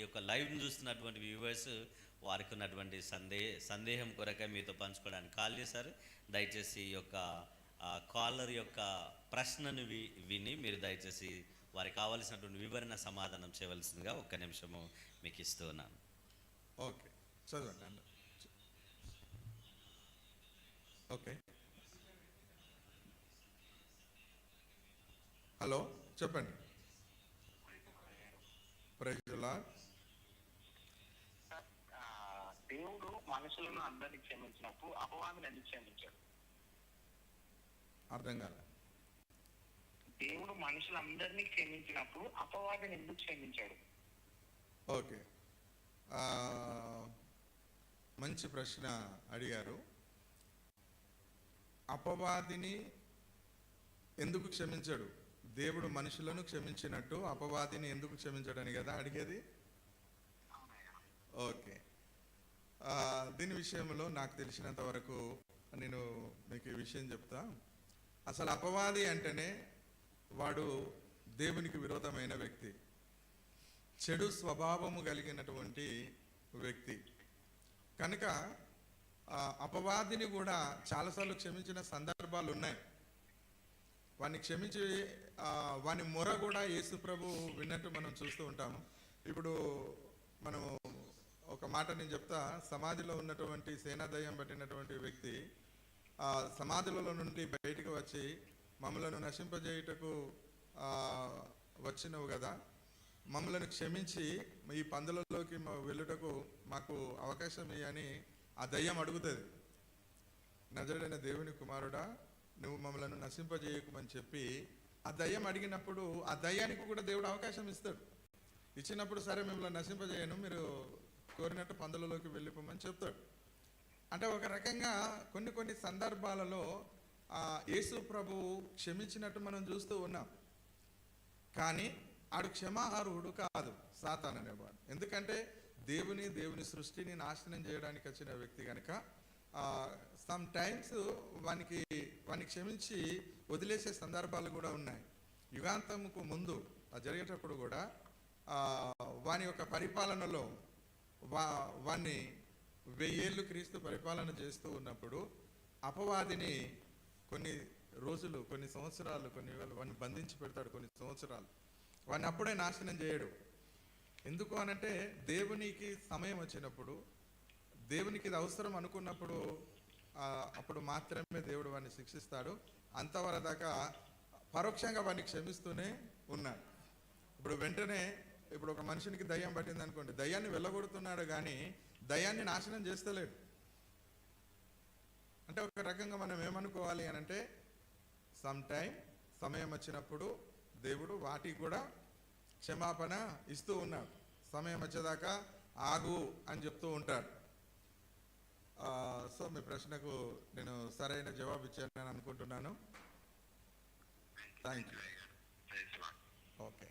యొక్క లైవ్ని చూస్తున్నటువంటి వ్యూవర్స్ వారికి ఉన్నటువంటి సందేహం కొరకై మీతో పంచుకోవడానికి కాల్ చేశారు. దయచేసి ఈ యొక్క కాలర్ యొక్క ప్రశ్నను విని మీరు దయచేసి వారికి కావాల్సినటువంటి వివరణ సమాధానం చేయవలసిందిగా ఒక్క నిమిషము మీకు ఇస్తూ ఉన్నాను. ఓకే, చదవండి. ఓకే, హలో, చెప్పండి. Praise the lord. దేవుడు మనుషులను అందరినీ క్షమించినప్పుడు అపవాదిని ఎందుకు క్షమించాడు? అర్థం కాలే. దేవుడు మనుషులందరినీ క్షమించినప్పుడు అపవాదిని ఎందుకు క్షమించాడు? ఓకే, మంచి ప్రశ్న అడిగారు. అపవాదిని ఎందుకు క్షమించాడు? దేవుడు మనుషులను క్షమించినట్టు అపవాదిని ఎందుకు క్షమించాడని కదా అడిగేది. ఓకే, దీని విషయంలో నాకు తెలిసినంత వరకు నేను మీకు ఈ విషయం చెప్తా. అసలు అపవాది అంటేనే వాడు దేవునికి విరోధమైన వ్యక్తి, చెడు స్వభావము కలిగినటువంటి వ్యక్తి. కనుక అపవాదిని కూడా చాలాసార్లు క్షమించిన సందర్భాలు ఉన్నాయి. వాడిని క్షమించి వాని మొర కూడా యేసు ప్రభు విన్నట్టు మనం చూస్తూ ఉంటాము. ఇప్పుడు మనము ఒక మాట నేను చెప్తా. సమాధిలో ఉన్నటువంటి సేనాదయం పట్టినటువంటి వ్యక్తి సమాధులలో నుండి బయటకు వచ్చి మమ్మలను నశింపజేయుటకు వచ్చినవు కదా, మమ్మలను క్షమించి ఈ పందులలోకి వెళ్ళుటకు మాకు అవకాశం ఇవ్వని ఆ దయ్యం అడుగుతుంది. నజరుడైన దేవుని కుమారుడా, నువ్వు మమ్మలను నశింపజేయకమని చెప్పి ఆ దయ్యం అడిగినప్పుడు ఆ దయ్యానికి కూడా దేవుడు అవకాశం ఇస్తాడు. ఇచ్చినప్పుడు సరే మిమ్మల్ని నశింపజేయను, మీరు కోరినట్టు పందులలోకి వెళ్ళిపోమని చెప్తాడు. అంటే ఒక రకంగా కొన్ని సందర్భాలలో యేసు ప్రభు క్షమించినట్టు మనం చూస్తూ ఉన్నాం. కానీ ఆడు క్షమార్హుడు కాదు సాతాను అనేవాడు. ఎందుకంటే దేవుని సృష్టిని నాశనం చేయడానికి వచ్చిన వ్యక్తి కనుక సమ్ టైమ్స్ వానికి క్షమించి వదిలేసే సందర్భాలు కూడా ఉన్నాయి. యుగాంతముకు ముందు జరిగేటప్పుడు కూడా వాని యొక్క పరిపాలనలో వాన్ని 1000 ఏళ్ళు క్రీస్తు పరిపాలన చేస్తూ ఉన్నప్పుడు అపవాదిని కొన్ని రోజులు, కొన్ని సంవత్సరాలు, వాడిని బంధించి పెడతాడు. కొన్ని సంవత్సరాలు వాడిని అప్పుడే నాశనం చేయడు. ఎందుకు అనంటే దేవునికి సమయం వచ్చినప్పుడు, దేవునికి ఇది అవసరం అనుకున్నప్పుడు అప్పుడు మాత్రమే దేవుడు వాడిని శిక్షిస్తాడు. అంతవరదాకా పరోక్షంగా వాడిని క్షమిస్తూనే ఉన్నాడు. ఇప్పుడు వెంటనే ఇప్పుడు ఒక మనిషినికి దయ్యం పట్టింది అనుకోండి, దయ్యాన్ని వెళ్ళగొడుతున్నాడు కానీ దయ్యాన్ని నాశనం చేస్తలేడు. అంటే ఒక రకంగా మనం ఏమనుకోవాలి అని అంటే సమయం వచ్చినప్పుడు దేవుడు వాటికి కూడా క్షమాపణ ఇస్తూ ఉన్నాడు. సమయం వచ్చేదాకా ఆగు అని చెప్తూ ఉంటాడు. సో మీ ప్రశ్నకు నేను సరైన జవాబు ఇచ్చానని అనుకుంటున్నాను. Thank you. ఓకే.